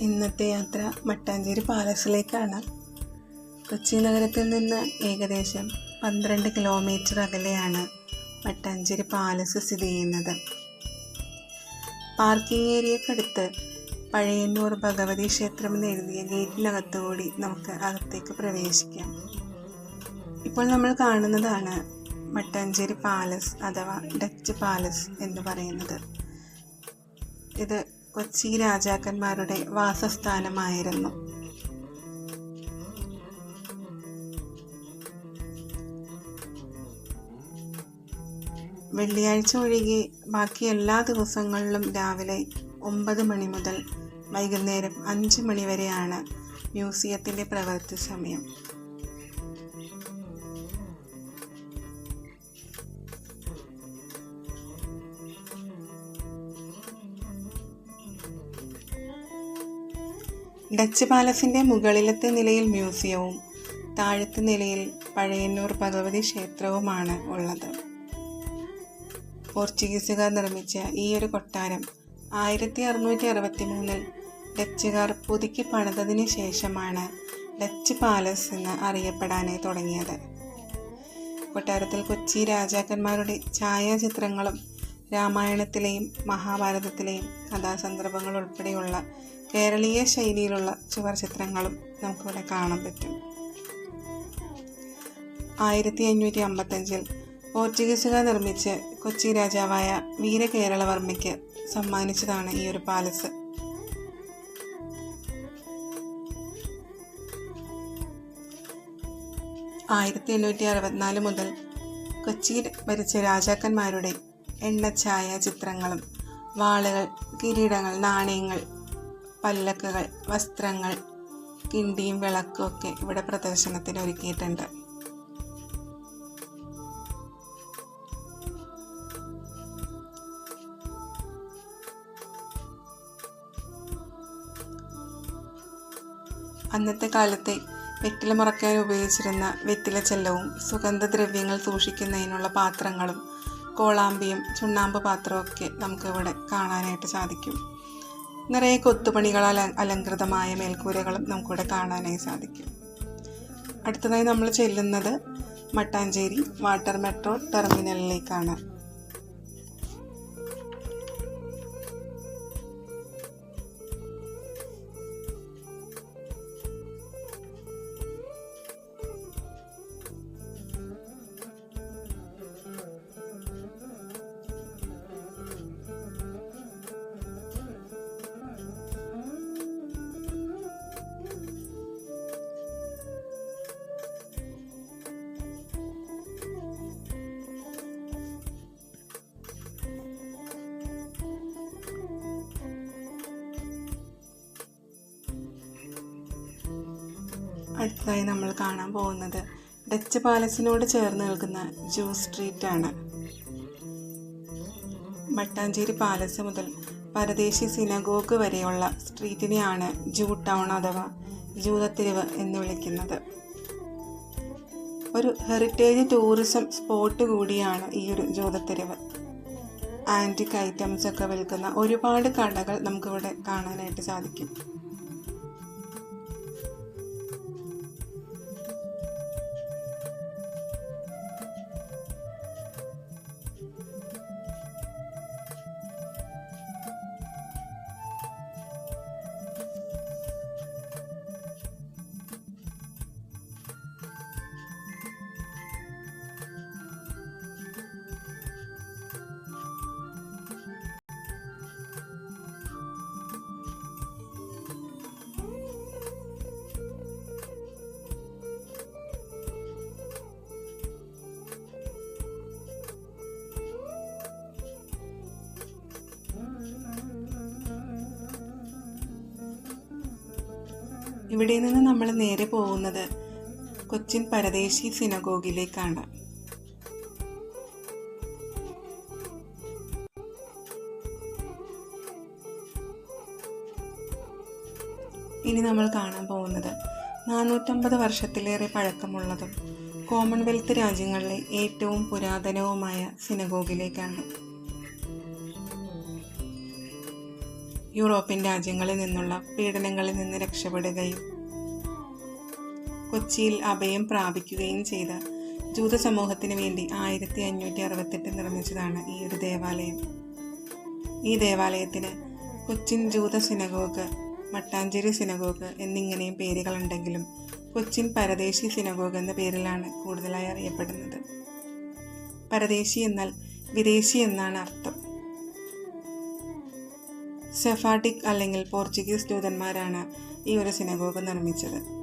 ഇന്നത്തെ യാത്ര മട്ടാഞ്ചേരി പാലസിലേക്കാണ്. കൊച്ചി നഗരത്തിൽ നിന്ന് ഏകദേശം 12 കിലോമീറ്റർ അകലെയാണ് മട്ടാഞ്ചേരി പാലസ് സ്ഥിതി ചെയ്യുന്നത്. പാർക്കിംഗ് ഏരിയക്കടുത്ത് പഴയന്നൂർ ഭഗവതി ക്ഷേത്രം എന്നെഴുതിയ ഗേറ്റിനകത്തുകൂടി നമുക്ക് അകത്തേക്ക് പ്രവേശിക്കാം. ഇപ്പോൾ നമ്മൾ കാണുന്നതാണ് മട്ടാഞ്ചേരി പാലസ് അഥവാ ഡച്ച് പാലസ് എന്ന് പറയുന്നത്. ഇത് കൊച്ചി രാജാക്കന്മാരുടെ വാസസ്ഥാനമായിരുന്നു. വെള്ളിയാഴ്ച ഒഴികെ ബാക്കി എല്ലാ ദിവസങ്ങളിലും രാവിലെ 9 മണി മുതൽ വൈകുന്നേരം 5 മണി വരെയാണ് മ്യൂസിയത്തിൻ്റെ പ്രവൃത്തി സമയം. ഡച്ച് പാലസിൻ്റെ മുകളിലത്തെ നിലയിൽ മ്യൂസിയവും താഴത്തെ നിലയിൽ പഴയന്നൂർ ഭഗവതി ക്ഷേത്രവുമാണ് ഉള്ളത്. പോർച്ചുഗീസുകാർ നിർമ്മിച്ച ഈ ഒരു കൊട്ടാരം 1663 ഡച്ചുകാർ പുതുക്കി പണിതതിന് ശേഷമാണ് ഡച്ച് പാലസ് എന്ന് അറിയപ്പെടാനായി തുടങ്ങിയത്. കൊട്ടാരത്തിൽ കൊച്ചി രാജാക്കന്മാരുടെ ഛായാചിത്രങ്ങളും രാമായണത്തിലെയും മഹാഭാരതത്തിലെയും കഥാസന്ദർഭങ്ങൾ ഉൾപ്പെടെയുള്ള കേരളീയ ശൈലിയിലുള്ള ചുവർ ചിത്രങ്ങളും നമുക്കിവിടെ കാണാൻ പറ്റും. 1555 പോർച്ചുഗീസുകാർ നിർമ്മിച്ച് കൊച്ചി രാജാവായ വീരകേരളവർമ്മയ്ക്ക് സമ്മാനിച്ചതാണ് ഈ ഒരു പാലസ്. മുതൽ കൊച്ചിയിൽ ഭരിച്ച രാജാക്കന്മാരുടെ എണ്ണച്ചായ ചിത്രങ്ങളും വാളുകൾ, കിരീടങ്ങൾ, നാണയങ്ങൾ, പല്ലക്കുകൾ, വസ്ത്രങ്ങൾ, കിണ്ടിയും വിളക്കും ഒക്കെ ഇവിടെ പ്രദർശനത്തിന് ഒരുക്കിയിട്ടുണ്ട്. അന്നത്തെ കാലത്തെ വെറ്റില മുറക്കാൻ ഉപയോഗിച്ചിരുന്ന വെറ്റിലച്ചെല്ലവും സുഗന്ധദ്രവ്യങ്ങൾ സൂക്ഷിക്കുന്നതിനുള്ള പാത്രങ്ങളും കോളാമ്പിയും ചുണ്ണാമ്പ് പാത്രവും ഒക്കെ നമുക്കിവിടെ കാണാനായിട്ട് സാധിക്കും. നിറയെ കൊത്തുപണികളാൽ അലങ്കൃതമായ മേൽക്കൂരകളും നമുക്കിവിടെ കാണാനായി സാധിക്കും. അടുത്തതായി നമ്മൾ ചെല്ലുന്നത് മട്ടാഞ്ചേരി വാട്ടർ മെട്രോ ടെർമിനലിലേക്കാണ്. അടുത്തതായി നമ്മൾ കാണാൻ പോകുന്നത് ഡച്ച് പാലസിനോട് ചേർന്ന് നിൽക്കുന്ന ജൂ സ്ട്രീറ്റ് ആണ്. മട്ടാഞ്ചേരി പാലസ് മുതൽ പരദേശി സിനഗോഗ് വരെയുള്ള സ്ട്രീറ്റിനെയാണ് ജൂ ടൗൺ അഥവാ ജൂതത്തെരുവ് എന്ന് വിളിക്കുന്നത്. ഒരു ഹെറിറ്റേജ് ടൂറിസം സ്പോട്ട് കൂടിയാണ് ഈ ഒരു ജൂതത്തെരുവ്. ആൻറ്റിക് ഐറ്റംസ് ഒക്കെ വിൽക്കുന്ന ഒരുപാട് കടകൾ നമുക്കിവിടെ കാണാനായിട്ട് സാധിക്കും. ഇവിടെ നിന്ന് നമ്മൾ നേരെ പോകുന്നത് കൊച്ചിൻ പരദേശി സിനഗോഗിലേക്കാണ്. ഇനി നമ്മൾ കാണാൻ പോകുന്നത് 450 വർഷത്തിലേറെ പഴക്കമുള്ളതും കോമൺവെൽത്ത് രാജ്യങ്ങളിലെ ഏറ്റവും പുരാതനവുമായ സിനഗോഗിലേക്കാണ്. യൂറോപ്യൻ രാജ്യങ്ങളിൽ നിന്നുള്ള പീഡനങ്ങളിൽ നിന്ന് രക്ഷപ്പെടുകയും കൊച്ചിയിൽ അഭയം പ്രാപിക്കുകയും ചെയ്ത ജൂത സമൂഹത്തിന് വേണ്ടി 1568 നിർമ്മിച്ചതാണ് ഈ ഒരു ദേവാലയം. ഈ ദേവാലയത്തിന് കൊച്ചിൻ ജൂത സിനഗോഗ്, മട്ടാഞ്ചേരി സിനഗോഗ് എന്നിങ്ങനെയും പേരുകളുണ്ടെങ്കിലും കൊച്ചിൻ പരദേശി സിനഗോഗ് എന്ന പേരിലാണ് കൂടുതലായി അറിയപ്പെടുന്നത്. പരദേശി എന്നാൽ വിദേശി എന്നാണ് അർത്ഥം. സെഫാർഡിക് അല്ലെങ്കിൽ പോർച്ചുഗീസ് ജൂതന്മാരാണ് ഈ ഒരു സിനഗോഗ് നിർമ്മിച്ചത്.